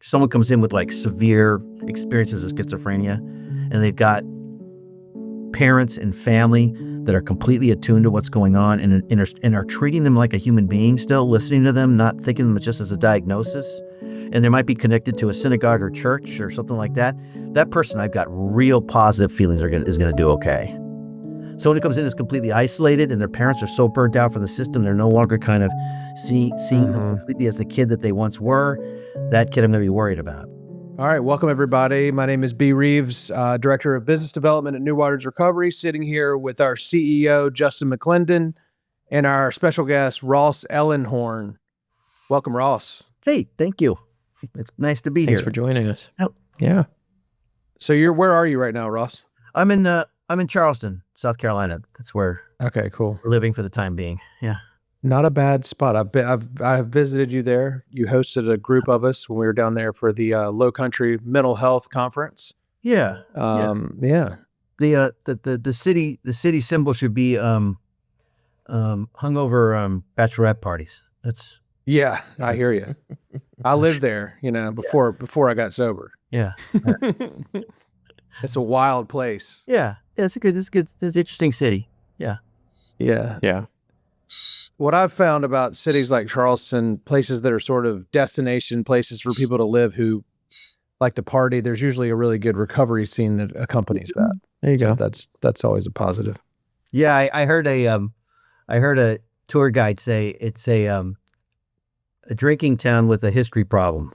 someone comes in with like severe experiences of schizophrenia, and they've got parents and family that are completely attuned to what's going on and are treating them like a human being still, listening to them, not thinking of them just as a diagnosis, and they might be connected to a synagogue or church or something like that, that person, I've got real positive feelings is going to do okay. Someone who comes in is completely isolated and their parents are so burnt out from the system, they're no longer kind of seeing them completely as the kid that they once were, that kid I'm going to be worried about. All right, welcome everybody. My name is B. Reeves, Director of Business Development at New Waters Recovery, sitting here with our CEO, Justin McClendon, and our special guest, Ross Ellenhorn. Welcome, Ross. Hey, thank you. It's nice to be here. Thanks for joining us. Oh. Yeah. So where are you right now, Ross? I'm in Charleston, South Carolina. That's where Okay, cool. we're living for the time being. Yeah. Not a bad spot. I've visited you there. You hosted a group of us when we were down there for the Low Country Mental Health Conference. Yeah. Yeah. The city symbol should be hung over bachelorette parties. That's Yeah, I hear you. I lived there, before I got sober. yeah. It's a wild place. Yeah. It's a good. It's an interesting city. Yeah. Yeah. Yeah. What I've found about cities like Charleston, places that are sort of destination places for people to live who like to party, there's usually a really good recovery scene that accompanies that. There you go. That's always a positive. Yeah. I heard a tour guide say it's a drinking town with a history problem.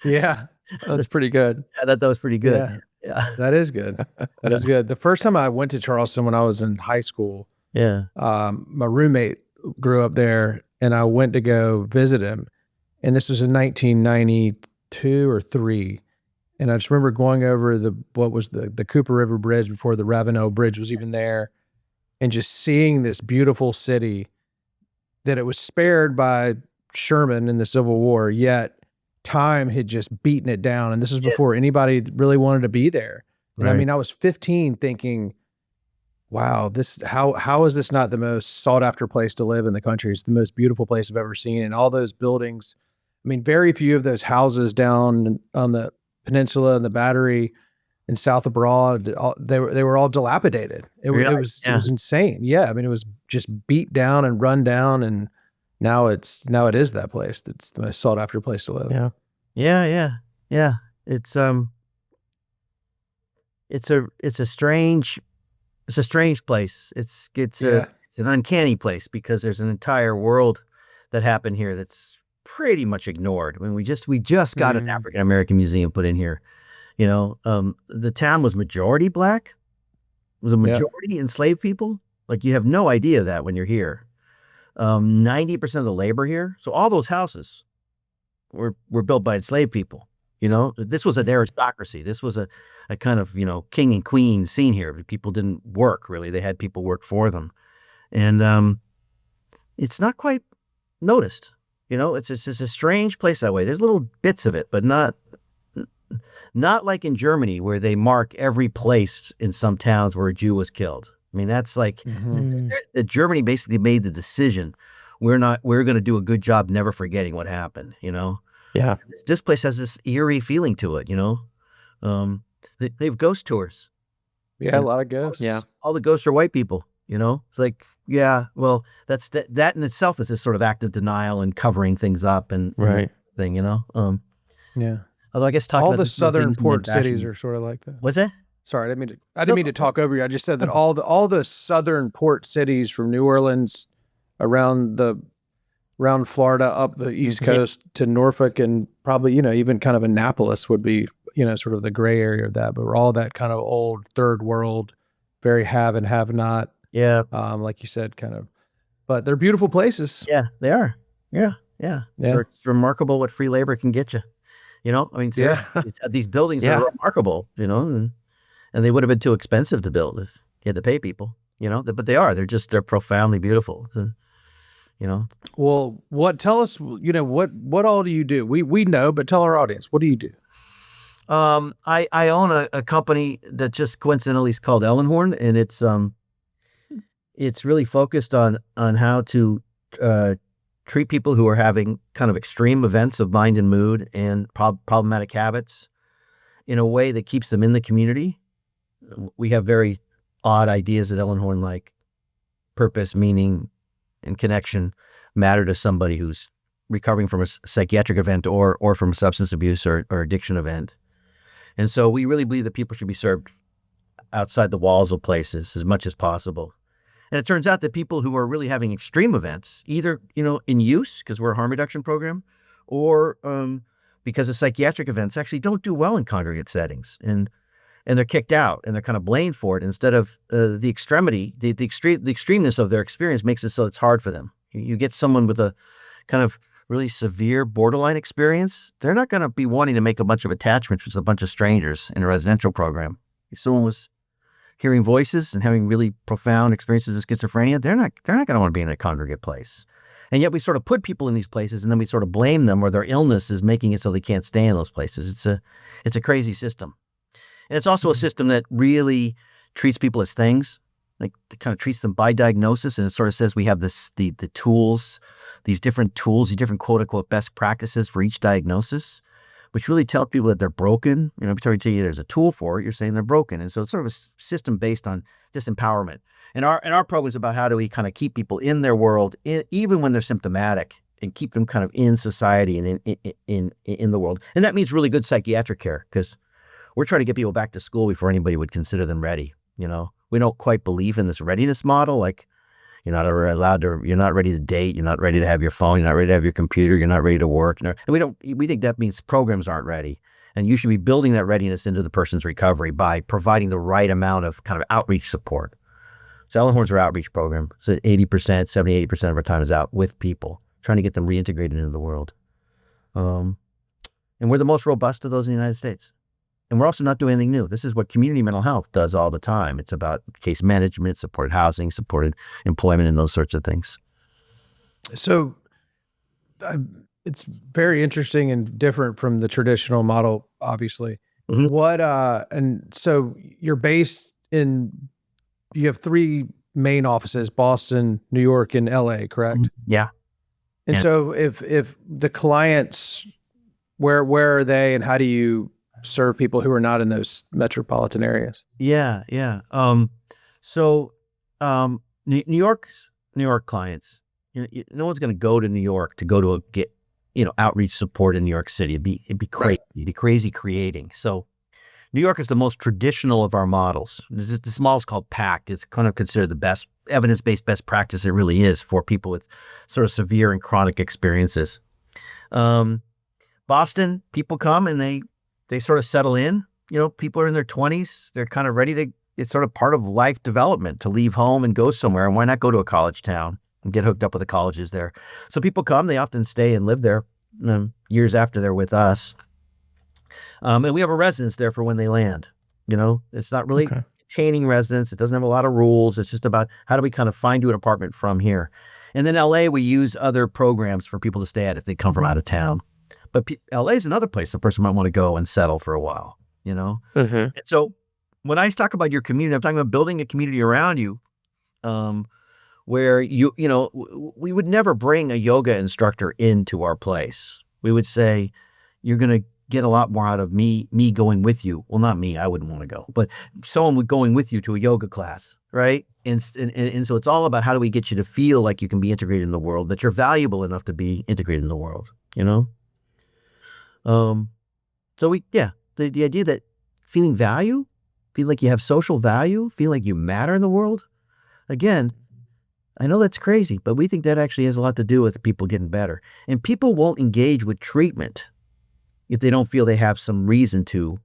Yeah. That's pretty good. I thought that was pretty good. Yeah. That is good. That is good. The first time I went to Charleston when I was in high school, Yeah. my roommate grew up there and I went to go visit him. And this was in 1992 or 3. And I just remember going over the Cooper River Bridge before the Ravenel Bridge was even there, and just seeing this beautiful city that it was spared by Sherman in the Civil War, yet time had just beaten it down. And this was before anybody really wanted to be there. And Right. I mean, I was 15 thinking, wow, how is this not the most sought after place to live in the country? It's the most beautiful place I've ever seen. And all those buildings, I mean, very few of those houses down on the peninsula and the Battery and South Abroad, they were all dilapidated. It was insane. Yeah. I mean, it was just beat down and run down, and now it is that place that's the most sought after place to live. Yeah. Yeah. It's a strange place. It's an uncanny place because there's an entire world that happened here that's pretty much ignored. I mean, we just got an African American museum put in here. The town was majority Black. It was a majority enslaved people. Like, you have no idea that when you're here. 90% of the labor here. So all those houses were built by enslaved people. This was an aristocracy. This was a kind of, king and queen scene here. People didn't work really. They had people work for them. And it's not quite noticed. It's just a strange place that way. There's little bits of it, but not like in Germany, where they mark every place in some towns where a Jew was killed. I mean, that's like Germany basically made the decision. We're going to do a good job never forgetting what happened, Yeah. This place has this eerie feeling to it, they have ghost tours. Yeah, a lot of ghosts. Yeah. All the ghosts are white people, It's like, yeah, well, that in itself is this sort of act of denial and covering things up and Right. thing, Yeah. Although I guess All the southern port cities are sort of like that. What's that? Sorry, I didn't mean to talk over you. I just said that all the southern port cities from New Orleans around Florida up the East Coast to Norfolk, and probably, even kind of Annapolis would be, sort of the gray area of that, but we're all that kind of old third world, very have and have not. Yeah. Like you said, kind of, but they're beautiful places. Yeah, they are. Yeah. It's remarkable what free labor can get you. I mean, seriously, these buildings are remarkable, and they would have been too expensive to build if you had to pay people, but they're profoundly beautiful. Well, tell us, what all do you do? We know, but tell our audience, what do you do? I own a company that just coincidentally is called Ellenhorn, and it's really focused on how to treat people who are having kind of extreme events of mind and mood and problematic habits in a way that keeps them in the community. We have very odd ideas at Ellenhorn, like purpose, meaning, and connection matter to somebody who's recovering from a psychiatric event or from substance abuse or addiction event. And so we really believe that people should be served outside the walls of places as much as possible. And it turns out that people who are really having extreme events, either, in use, because we're a harm reduction program, or because of psychiatric events, actually don't do well in congregate settings. And they're kicked out and they're kind of blamed for it instead of the extremity, the extremeness of their experience makes it so it's hard for them. You get someone with a kind of really severe borderline experience, they're not going to be wanting to make a bunch of attachments with a bunch of strangers in a residential program. If someone was hearing voices and having really profound experiences of schizophrenia, they're not going to want to be in a congregate place. And yet we sort of put people in these places and then we sort of blame them, or their illness is making it so they can't stay in those places. It's a crazy system. And it's also a system that really treats people as things, like it kind of treats them by diagnosis. And it sort of says we have the tools, these different tools, these different quote unquote best practices for each diagnosis, which really tell people that they're broken. Every time you tell you there's a tool for it, you're saying they're broken. And so it's sort of a system based on disempowerment. And our program is about how do we kind of keep people in their world, even when they're symptomatic, and keep them kind of in society and in the world. And that means really good psychiatric care, because we're trying to get people back to school before anybody would consider them ready. We don't quite believe in this readiness model. Like, you're not ready to date. You're not ready to have your phone. You're not ready to have your computer. You're not ready to work. And we think that means programs aren't ready. And you should be building that readiness into the person's recovery by providing the right amount of kind of outreach support. So Ellenhorn's our outreach program. So 70-80% of our time is out with people, trying to get them reintegrated into the world. And we're the most robust of those in the United States. And we're also not doing anything new. This is what community mental health does all the time. It's about case management, supported housing, supported employment, and those sorts of things. So it's very interesting and different from the traditional model, obviously. Mm-hmm. And so you're based you have 3 main offices, Boston, New York, and LA, correct? Mm-hmm. Yeah. And so if the clients, where are they, and how do you serve people who are not in those metropolitan areas? Yeah. So New York clients, no one's going to go to New York to go to get outreach support in New York City. It'd be crazy. Right. It'd be crazy creating. So New York is the most traditional of our models. This model is called PACT. It's kind of considered the best evidence-based best practice. It really is for people with sort of severe and chronic experiences. Boston, people come and they sort of settle in. People are in their 20s. They're kind of ready to, it's sort of part of life development to leave home and go somewhere. And why not go to a college town and get hooked up with the colleges there? So people come, they often stay and live there years after they're with us. And we have a residence there for when they land. It's not really containing residence. It doesn't have a lot of rules. It's just about how do we kind of find you an apartment from here. And then LA, we use other programs for people to stay at if they come from out of town. But LA is another place the person might want to go and settle for a while, Mm-hmm. And so when I talk about your community, I'm talking about building a community around you, where we would never bring a yoga instructor into our place. We would say, you're going to get a lot more out of me going with you. Well, not me, I wouldn't want to go, but someone going with you to a yoga class, right? And so it's all about how do we get you to feel like you can be integrated in the world, that you're valuable enough to be integrated in the world, So the idea that feeling value, feel like you have social value, feel like you matter in the world. Again, I know that's crazy, but we think that actually has a lot to do with people getting better. And people won't engage with treatment if they don't feel they have some reason to,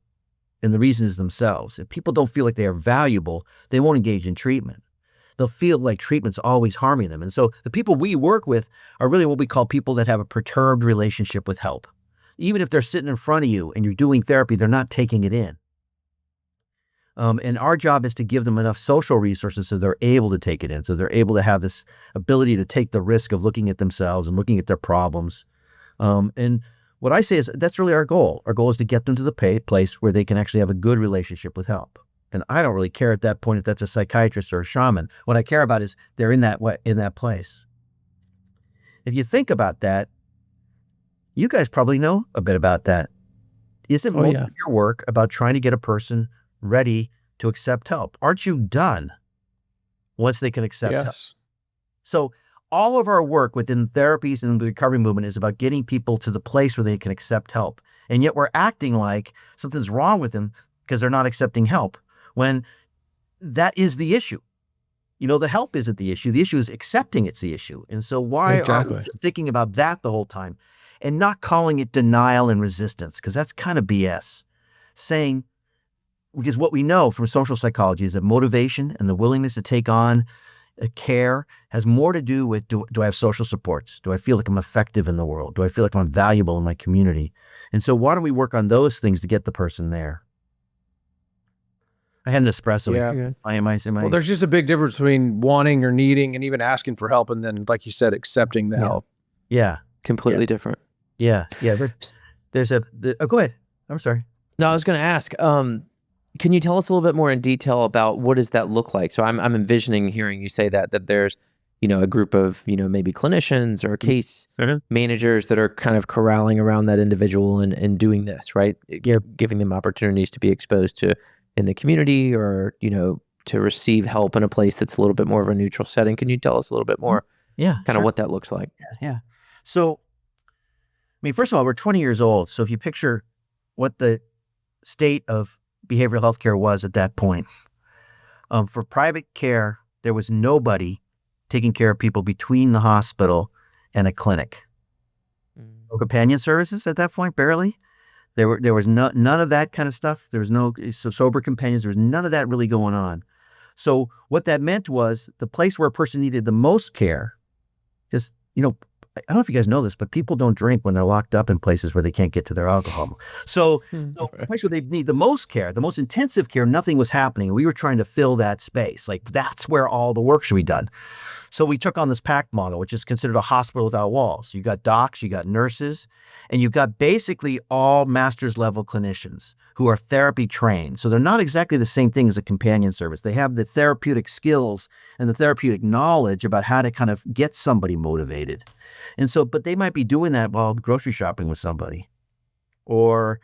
and the reason is themselves. If people don't feel like they are valuable, they won't engage in treatment. They'll feel like treatment's always harming them. And so the people we work with are really what we call people that have a perturbed relationship with help. Even if they're sitting in front of you and you're doing therapy, they're not taking it in. And our job is to give them enough social resources so they're able to take it in, so they're able to have this ability to take the risk of looking at themselves and looking at their problems. And what I say is that's really our goal. Our goal is to get them to the place where they can actually have a good relationship with help. And I don't really care at that point if that's a psychiatrist or a shaman. What I care about is they're in that place. if you think about that, you guys probably know a bit about that. Isn't most of your work about trying to get a person ready to accept help? Aren't you done once they can accept help? So all of our work within therapies and the recovery movement is about getting people to the place where they can accept help. And yet we're acting like something's wrong with them because they're not accepting help, when that is the issue. The help isn't the issue. The issue is accepting it's the issue. And so why are we thinking about that the whole time and not calling it denial and resistance? Because that's kind of BS. Because what we know from social psychology is that motivation and the willingness to take on care has more to do with, do I have social supports? Do I feel like I'm effective in the world? Do I feel like I'm valuable in my community? And so why don't we work on those things to get the person there? I had an espresso. Yeah. Well, there's just a big difference between wanting or needing and even asking for help, and then, like you said, accepting the help. Yeah. Completely different. Yeah. Yeah. Go ahead. I'm sorry. No, I was going to ask, can you tell us a little bit more in detail about what does that look like? So I'm envisioning hearing you say that there's, a group of, maybe clinicians or case managers that are kind of corralling around that individual and doing this, right? Giving them opportunities to be exposed to in the community, or, to receive help in a place that's a little bit more of a neutral setting. Can you tell us a little bit more kind of what that looks like? Yeah. So, first of all, we're 20 years old. So if you picture what the state of behavioral health care was at that point, for private care, there was nobody taking care of people between the hospital and a clinic. No companion services at that point, barely. There was none of that kind of stuff. There was no sober companions. There was none of that really going on. So what that meant was the place where a person needed the most care, because, I don't know if you guys know this, but people don't drink when they're locked up in places where they can't get to their alcohol. So the place where they need the most care, the most intensive care, nothing was happening. We were trying to fill that space. Like, that's where all the work should be done. So we took on this PACT model, which is considered a hospital without walls. You got docs, you got nurses, and you've got basically all master's level clinicians who are therapy trained. So they're not exactly the same thing as a companion service. They have the therapeutic skills and the therapeutic knowledge about how to kind of get somebody motivated. And so, but they might be doing that while grocery shopping with somebody, or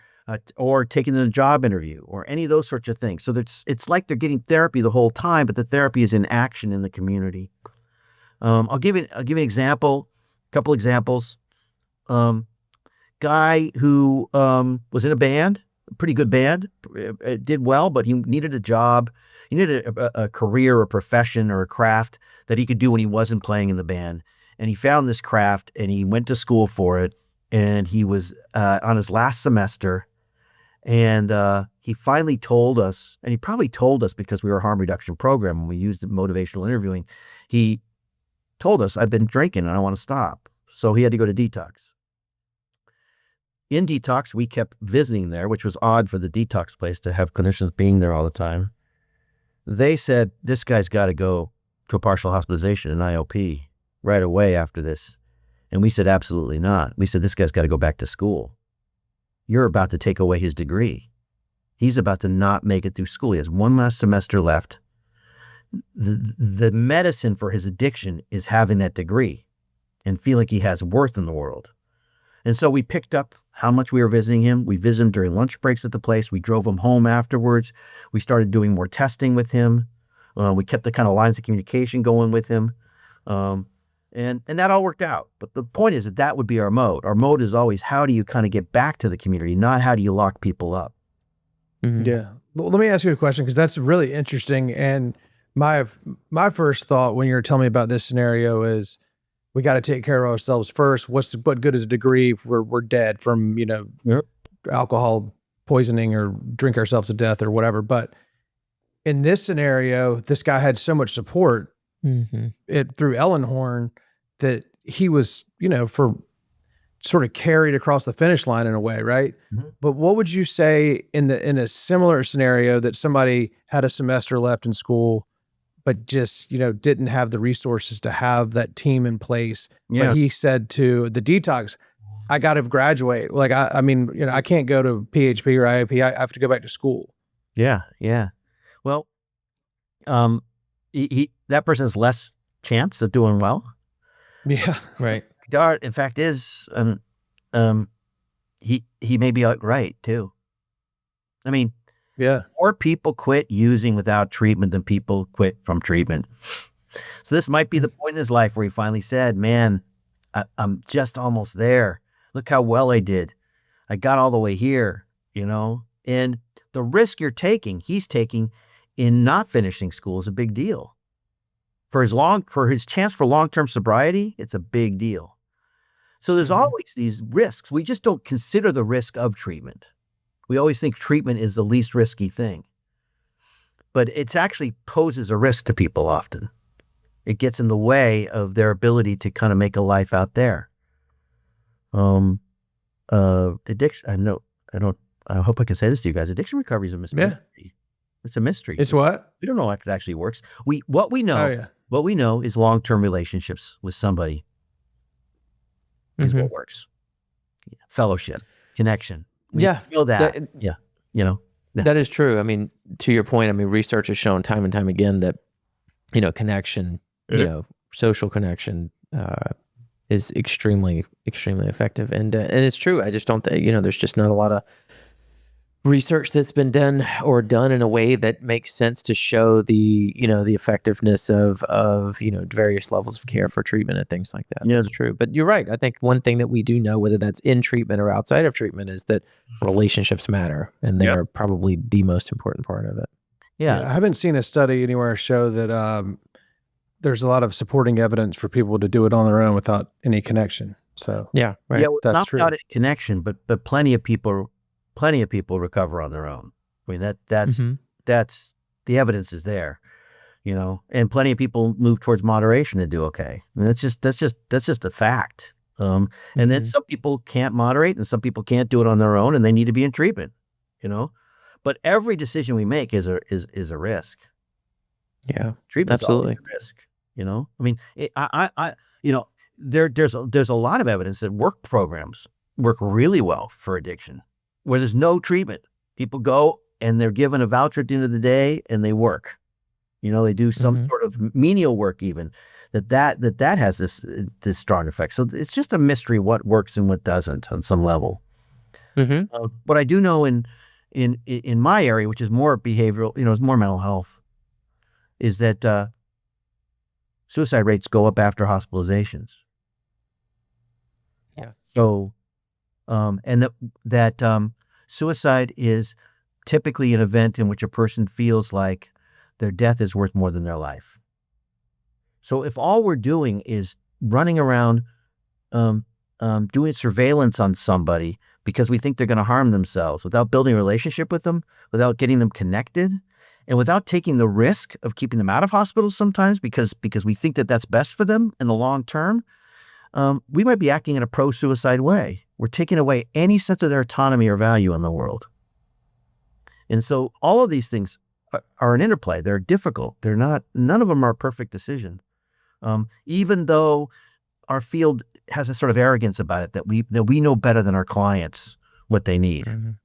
taking them to a job interview, or any of those sorts of things. So it's like they're getting therapy the whole time, but the therapy is in action in the community. I'll give you an example, a couple examples. Guy who was in a band, a pretty good band, did well, but he needed a job. He needed a career, or profession, or a craft that he could do when he wasn't playing in the band. And he found this craft, and he went to school for it. And he was on his last semester. And he finally told us, and he probably told us because we were a harm reduction program and we used motivational interviewing. He told us, I've been drinking and I want to stop. So he had to go to detox. In detox, we kept visiting there, which was odd for the detox place to have clinicians being there all the time. They said, this guy's got to go to a partial hospitalization, an IOP, right away after this. And we said, absolutely not. We said, this guy's got to go back to school. You're about to take away his degree. He's about to not make it through school. He has one last semester left. The medicine for his addiction is having that degree and feel like he has worth in the world. And so we picked up how much we were visiting him. We visited him during lunch breaks at the place. We drove him home afterwards. We started doing more testing with him. We kept the kind of lines of communication going with him. And that all worked out. But the point is that would be our mode. Our mode is always, how do you kind of get back to the community, not how do you lock people up? Mm-hmm. Yeah. Well, let me ask you a question, because that's really interesting. And my first thought when you were telling me about this scenario is, we got to take care of ourselves first. What good is a degree if we're dead from, alcohol poisoning or drink ourselves to death or whatever. But in this scenario, this guy had so much support through Ellenhorn that he was, for sort of carried across the finish line in a way, right? Mm-hmm. But what would you say in a similar scenario that somebody had a semester left in school, but just, didn't have the resources to have that team in place? Yeah. But he said to the detox, I got to graduate. Like, I can't go to PHP or IOP. I have to go back to school. Yeah. Yeah. Well, that person has less chance of doing well. Yeah. Right. in fact is, he may be right too. I mean, more people quit using without treatment than people quit from treatment. So this might be the point in his life where he finally said, man, I'm just almost there. Look how well I did. I got all the way here, and the risk he's taking in not finishing school is a big deal. For his chance for long-term sobriety, it's a big deal. So there's always these risks. We just don't consider the risk of treatment. We always think treatment is the least risky thing, but it actually poses a risk to people often. It gets in the way of their ability to kind of make a life out there. Addiction. I hope I can say this to you guys. Addiction recovery is a mystery. Yeah. It's a mystery. It's what? We don't know if it actually works. What we know is long-term relationships with somebody is what works. Yeah. Fellowship, connection. We feel that. That is true. I mean, to your point, research has shown time and time again that, connection, social connection, is extremely, extremely effective. And it's true. I just don't think, there's just not a lot of research that's been done in a way that makes sense to show the, the effectiveness of various levels of care for treatment and things like that. That's true. But you're right. I think one thing that we do know, whether that's in treatment or outside of treatment, is that relationships matter, and they're probably the most important part of it. Yeah. I haven't seen a study anywhere show that there's a lot of supporting evidence for people to do it on their own without any connection. So yeah, that's not true. Without any connection, but plenty of people recover on their own. I mean, that's the evidence is there, and plenty of people move towards moderation and do okay. And that's just a fact. And then some people can't moderate, and some people can't do it on their own, and they need to be in treatment, But every decision we make is a risk. Yeah, treatment's absolutely always a risk. There's a lot of evidence that work programs work really well for addiction, where there's no treatment. People go and they're given a voucher at the end of the day, and they work. They do some sort of menial work, even that has this strong effect. So it's just a mystery what works and what doesn't on some level. What I do know in my area, which is more behavioral, it's more mental health, is that suicide rates go up after hospitalizations. Yeah. So, and that suicide is typically an event in which a person feels like their death is worth more than their life. So if all we're doing is running around doing surveillance on somebody because we think they're going to harm themselves without building a relationship with them, without getting them connected, and without taking the risk of keeping them out of hospitals sometimes because we think that that's best for them in the long term, we might be acting in a pro-suicide way. We're taking away any sense of their autonomy or value in the world. And so all of these things are an interplay. They're difficult. None of them are a perfect decision. Even though our field has a sort of arrogance about it that we know better than our clients what they need, And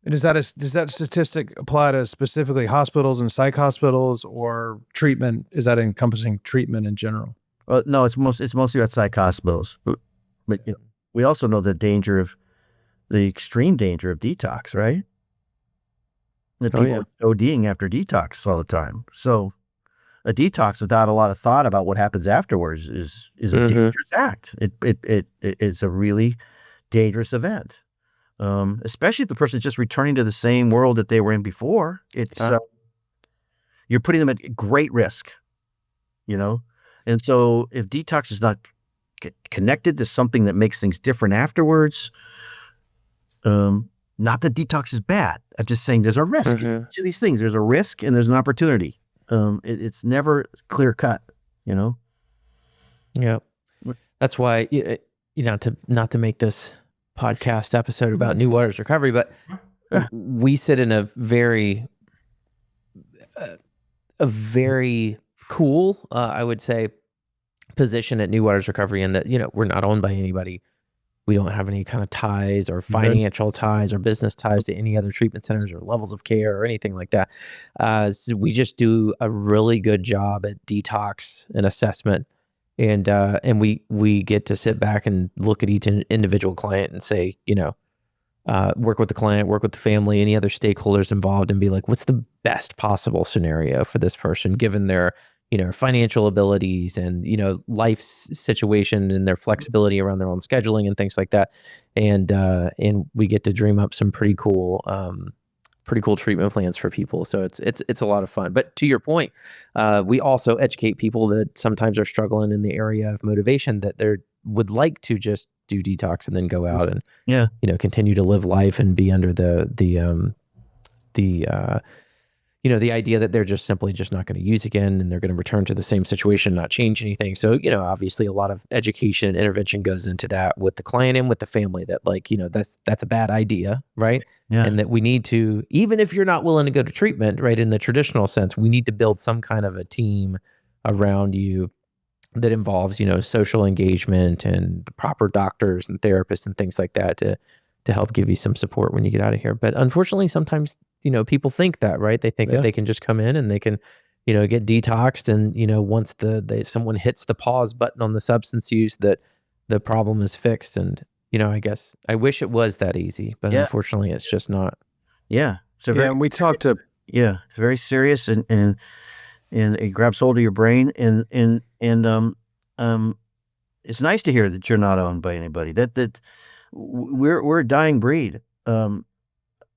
does that statistic apply to specifically hospitals and psych hospitals, or treatment? Is that encompassing treatment in general? Well, no, it's mostly at psych hospitals. But we also know the extreme danger of detox, right? That people are ODing after detox all the time. So a detox without a lot of thought about what happens afterwards is a dangerous act. It's a really dangerous event. Especially if the person's just returning to the same world that they were in before. It's you're putting them at great risk, And so if detox is not connected to something that makes things different afterwards, not that detox is bad. I'm just saying there's a risk. To these things, there's a risk and there's an opportunity. It's never clear cut, Yeah, that's why not to make this podcast episode about New Waters Recovery, but we sit in a very cool, I would say, position at New Waters Recovery in that, we're not owned by anybody. We don't have any kind of ties or financial ties or business ties to any other treatment centers or levels of care or anything like that. So we just do a really good job at detox and assessment. And we get to sit back and look at each individual client and say, work with the client, work with the family, any other stakeholders involved, and be like, what's the best possible scenario for this person, given their, financial abilities and, life situation and their flexibility around their own scheduling and things like that. And we get to dream up some pretty cool treatment plans for people. So it's a lot of fun. But to your point, we also educate people that sometimes are struggling in the area of motivation, that they would like to just do detox and then go out and continue to live life and be under the idea that they're just simply just not going to use again, and they're going to return to the same situation, not change anything. So, obviously a lot of education and intervention goes into that with the client and with the family, that that's a bad idea, right? Yeah. And that we need to, even if you're not willing to go to treatment, right, in the traditional sense, we need to build some kind of a team around you that involves, social engagement and the proper doctors and therapists and things like that to help give you some support when you get out of here. But unfortunately, sometimes, people think that, right? They think that they can just come in and they can, get detoxed, and, once someone hits the pause button on the substance use, that the problem is fixed. And, I guess I wish it was that easy, but unfortunately it's just not. Yeah. So and we talked to, it's very serious, and it grabs hold of your brain, and it's nice to hear that you're not owned by anybody, that we're a dying breed.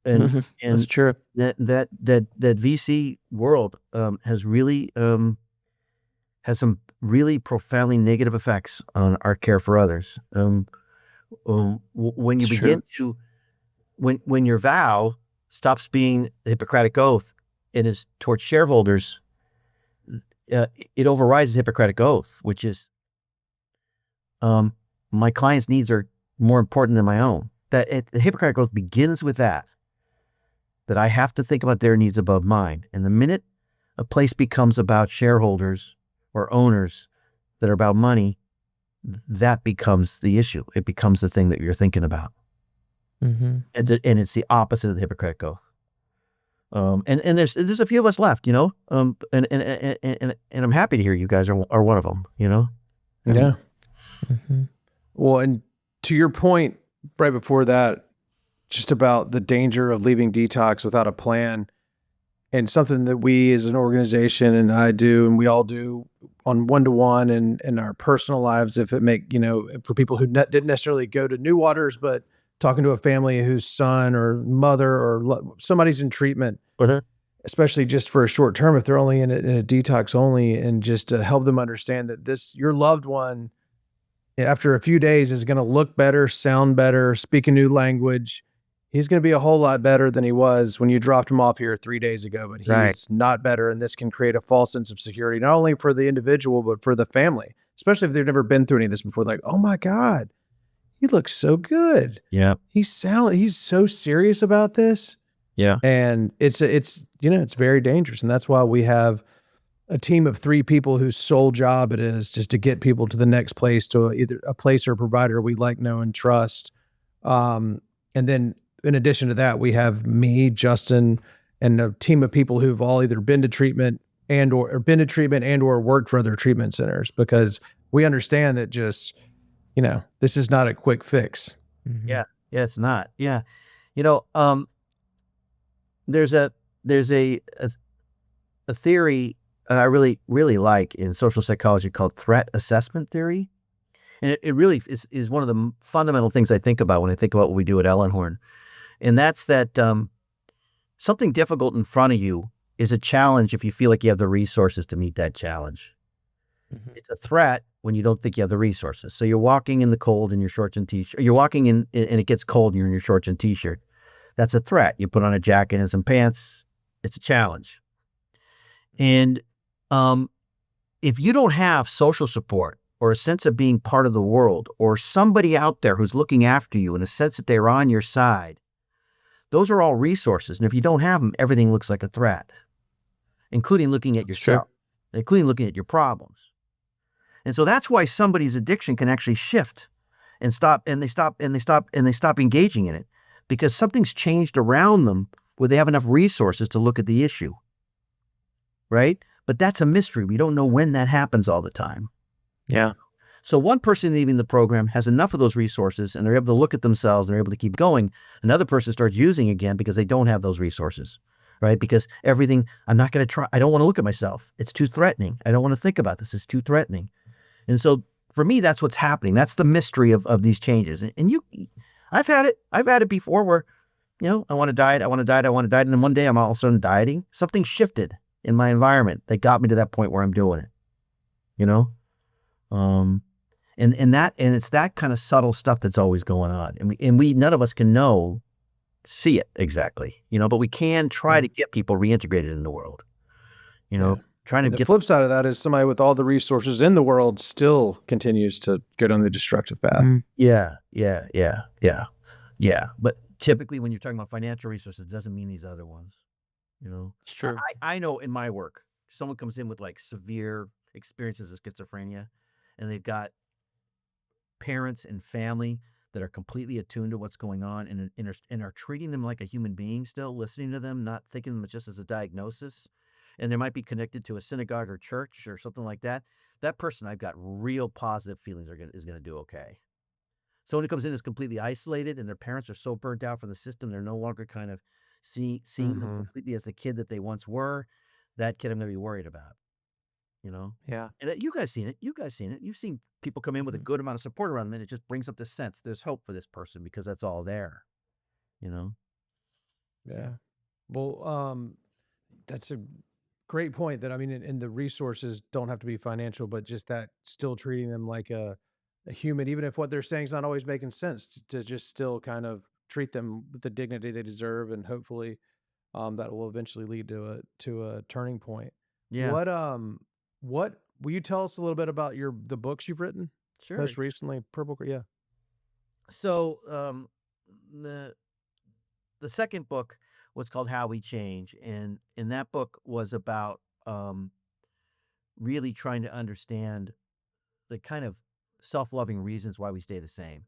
And that's true. That VC world has really has some really profoundly negative effects on our care for others. When you begin to, when your vow stops being the Hippocratic Oath and is towards shareholders, it overrides the Hippocratic Oath, which is my client's needs are more important than my own. The Hippocratic Oath begins with that I have to think about their needs above mine. And the minute a place becomes about shareholders or owners that are about money, that becomes the issue. It becomes the thing that you're thinking about. Mm-hmm. And it's the opposite of the Hippocratic Oath. And there's a few of us left, and I'm happy to hear you guys are one of them, Yeah. Mm-hmm. Well, and to your point right before that, just about the danger of leaving detox without a plan, and something that we as an organization, and I do, and we all do on one-to-one and in our personal lives, if it for people who didn't necessarily go to New Waters, but talking to a family whose son or mother or somebody's in treatment, especially just for a short term, if they're only in a detox only, and just to help them understand that your loved one, after a few days, is going to look better, sound better, speak a new language. He's going to be a whole lot better than he was when you dropped him off here 3 days ago, but he's not better. And this can create a false sense of security, not only for the individual, but for the family, especially if they've never been through any of this before. Like, oh my God, he looks so good. Yeah. He's so serious about this. Yeah. And it's very dangerous. And that's why we have a team of 3 people whose sole job it is just to get people to the next place, to either a place or a provider we like, know, and trust. And then in addition to that, we have me, Justin, and a team of people who've all either been to treatment and or worked for other treatment centers, because we understand that just, this is not a quick fix. Mm-hmm. Yeah. Yeah, it's not. Yeah. There's a theory I really, really like in social psychology called threat assessment theory. And it really is one of the fundamental things I think about when I think about what we do at Ellenhorn. And that's that something difficult in front of you is a challenge if you feel like you have the resources to meet that challenge. Mm-hmm. It's a threat when you don't think you have the resources. So you're walking in the cold in your shorts and t-shirt. You're walking in and it gets cold and you're in your shorts and t-shirt. That's a threat. You put on a jacket and some pants. It's a challenge. And if you don't have social support or a sense of being part of the world, or somebody out there who's looking after you in a sense that they're on your side, those are all resources. And if you don't have them, everything looks like a threat, including looking at yourself, including looking at your problems. And so that's why somebody's addiction can actually shift and they stop engaging in it because something's changed around them where they have enough resources to look at the issue, right? But that's a mystery. We don't know when that happens all the time. Yeah. So one person leaving the program has enough of those resources and they're able to look at themselves and they're able to keep going. Another person starts using again because they don't have those resources, right? Because everything, I'm not going to try. I don't want to look at myself. It's too threatening. I don't want to think about this. It's too threatening. And so for me, that's what's happening. That's the mystery of these changes. And I've had it before where, I want to diet. And then one day I'm all of a sudden dieting. Something shifted in my environment that got me to that point where I'm doing it, And it's that kind of subtle stuff that's always going on. And we none of us can see it exactly, but we can try to get people reintegrated in the world, trying to The get flip side of that is somebody with all the resources in the world still continues to go down the destructive path. Yeah. But typically when you're talking about financial resources, it doesn't mean these other ones, Sure. I know in my work, someone comes in with like severe experiences of schizophrenia and they've got parents and family that are completely attuned to what's going on and are treating them like a human being still, listening to them, not thinking of them just as a diagnosis. And they might be connected to a synagogue or church or something like that. That person, I've got real positive feelings is going to do okay. Someone who comes in is completely isolated and their parents are so burnt out from the system, they're no longer kind of seeing them completely as the kid that they once were. That kid I'm going to be worried about. Yeah. And you guys seen it. You've seen people come in with a good amount of support around them, and it just brings up the sense there's hope for this person because that's all there. Yeah. Well, that's a great point that, I mean, and the resources don't have to be financial, but just that still treating them like a human, even if what they're saying is not always making sense, to just still kind of treat them with the dignity they deserve. And hopefully, that will eventually lead to a turning point. Yeah. What will you tell us a little bit about the books you've written? Sure. Most recently, yeah. So the second book was called How We Change, and that book was about really trying to understand the kind of self-loving reasons why we stay the same.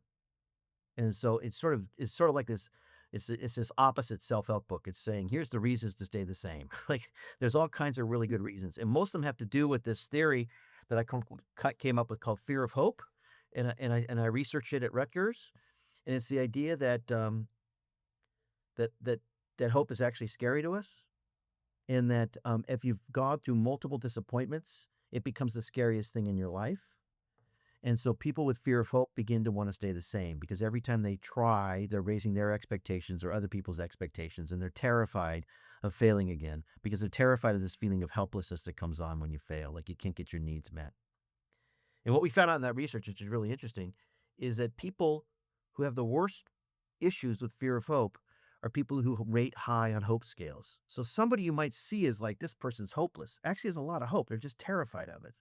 And so it's sort of like this. It's this opposite self-help book. It's saying here's the reasons to stay the same. Like there's all kinds of really good reasons, and most of them have to do with this theory that I came up with called fear of hope, and I researched it at Rutgers, and it's the idea that that hope is actually scary to us, and that if you've gone through multiple disappointments, it becomes the scariest thing in your life. And so people with fear of hope begin to want to stay the same because every time they try, they're raising their expectations or other people's expectations, and they're terrified of failing again because they're terrified of this feeling of helplessness that comes on when you fail, like you can't get your needs met. And what we found out in that research, which is really interesting, is that people who have the worst issues with fear of hope are people who rate high on hope scales. So somebody you might see as like, this person's hopeless, actually has a lot of hope. They're just terrified of it.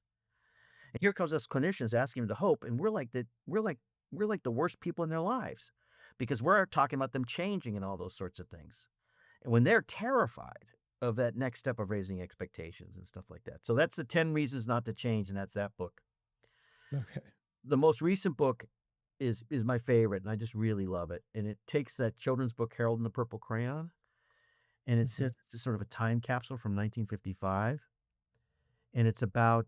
And here comes us clinicians asking them to hope, and we're like the worst people in their lives because we're talking about them changing and all those sorts of things. And when they're terrified of that next step of raising expectations and stuff like that. So that's the 10 Reasons Not to Change, and that's that book. Okay. The most recent book is my favorite, and I just really love it. And it takes that children's book, Harold and the Purple Crayon, and it's sort of a time capsule from 1955. And it's about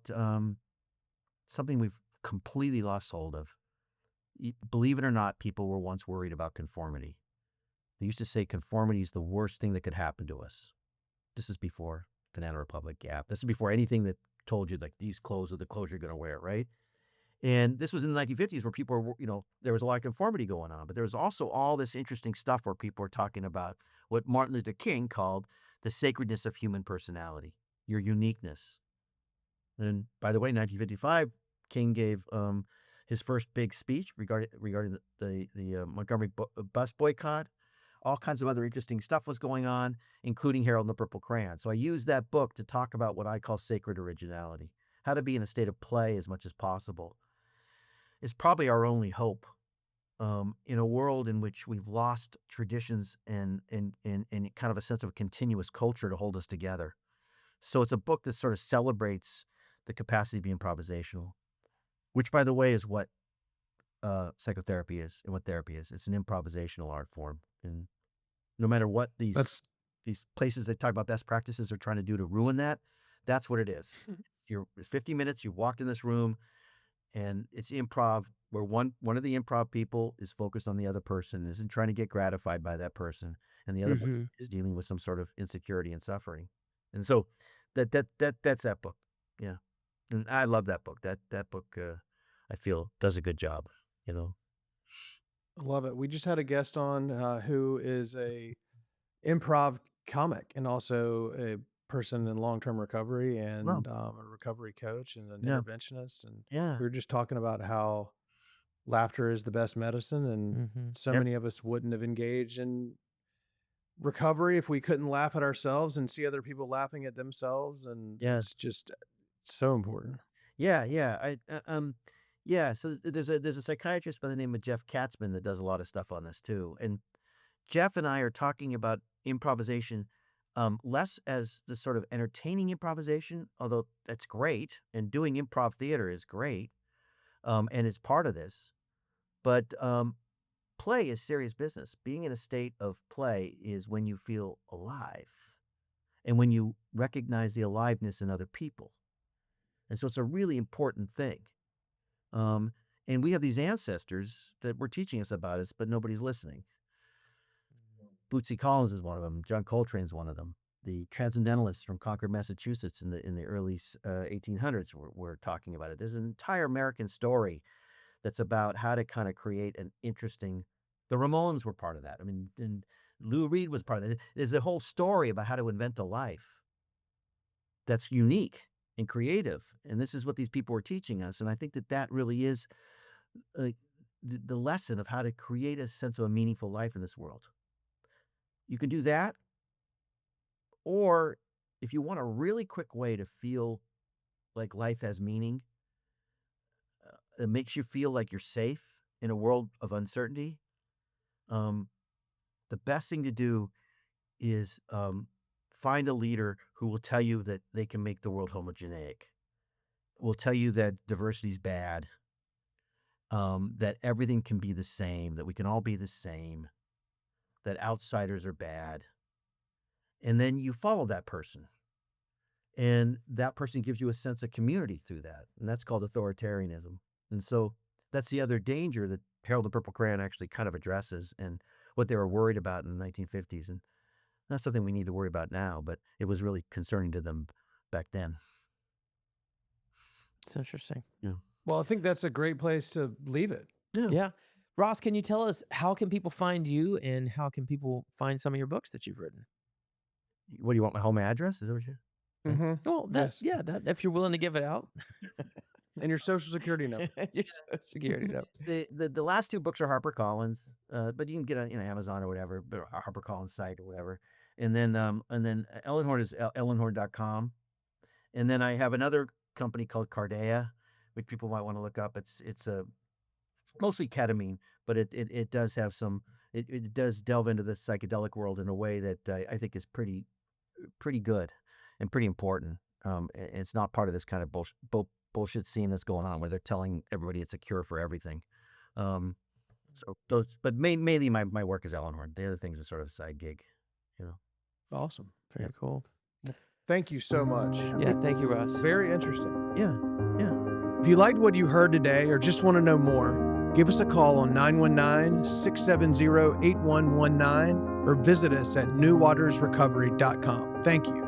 something we've completely lost hold of. Believe it or not, people were once worried about conformity. They used to say conformity is the worst thing that could happen to us. This is before Banana Republic Gap. This is before anything that told you like these clothes are the clothes you're going to wear, right? And this was in the 1950s where people were, there was a lot of conformity going on, but there was also all this interesting stuff where people were talking about what Martin Luther King called the sacredness of human personality, your uniqueness. And by the way, 1955, King gave his first big speech regarding the Montgomery bus boycott. All kinds of other interesting stuff was going on, including Harold and the Purple Crayon. So I used that book to talk about what I call sacred originality, how to be in a state of play as much as possible. It's probably our only hope in a world in which we've lost traditions and kind of a sense of a continuous culture to hold us together. So it's a book that sort of celebrates the capacity to be improvisational, which, by the way, is what psychotherapy is and what therapy is. It's an improvisational art form. And no matter what these places that talk about best practices are trying to do to ruin that, that's what it is. It's 50 minutes, you walked in this room, and it's improv where one of the improv people is focused on the other person, isn't trying to get gratified by that person, and the other person is dealing with some sort of insecurity and suffering. And so that's that book. Yeah. And I love that book. That book I feel does a good job, you know. I love it. We just had a guest on who is a improv comic and also a person in long-term recovery and a recovery coach and an interventionist. And we were just talking about how laughter is the best medicine. And so many of us wouldn't have engaged in recovery if we couldn't laugh at ourselves and see other people laughing at themselves. And it's just so important. Yeah. So there's a psychiatrist by the name of Jeff Katzman that does a lot of stuff on this too. And Jeff and I are talking about improvisation less as the sort of entertaining improvisation, although that's great, and doing improv theater is great, and it's part of this. But play is serious business. Being in a state of play is when you feel alive and when you recognize the aliveness in other people. And so it's a really important thing. And we have these ancestors that were teaching us about it, but nobody's listening. Bootsy Collins is one of them. John Coltrane's one of them. The transcendentalists from Concord, Massachusetts in the early 1800s were talking about it. There's an entire American story that's about how to kind of create an interesting. The Ramones were part of that. I mean, and Lou Reed was part of that. There's a whole story about how to invent a life that's unique and creative. And this is what these people were teaching us. And I think that really is the lesson of how to create a sense of a meaningful life in this world. You can do that, or if you want a really quick way to feel like life has meaning, it makes you feel like you're safe in a world of uncertainty, the best thing to do is find a leader who will tell you that they can make the world homogeneic, will tell you that diversity is bad, that everything can be the same, that we can all be the same, that outsiders are bad. And then you follow that person. And that person gives you a sense of community through that. And that's called authoritarianism. And so that's the other danger that Harold the Purple Crayon actually kind of addresses and what they were worried about in the 1950s. And that's something we need to worry about now, but it was really concerning to them back then. It's interesting. Yeah. Well, I think that's a great place to leave it. Yeah. Ross, can you tell us how can people find you and how can people find some of your books that you've written? What do you want, my home address? Is that what you? Well, that if you're willing to give it out. And your social security number. Your social security number. The last two books are HarperCollins, but you can get on Amazon or whatever, but HarperCollins site or whatever. And then Ellenhorn is ellenhorn.com. And then I have another company called Cardea, which people might want to look up. It's mostly ketamine, but it does have some. It does delve into the psychedelic world in a way that I think is pretty good and pretty important. And it's not part of this kind of bullshit scene that's going on where they're telling everybody it's a cure for everything. So those, but mainly my work is Ellenhorn. The other things are sort of a side gig, you know. Awesome. Very cool. Thank you so much. Yeah, thank you, Russ. Very interesting. Yeah. If you liked what you heard today or just want to know more, give us a call on 919-670-8119 or visit us at newwatersrecovery.com. Thank you.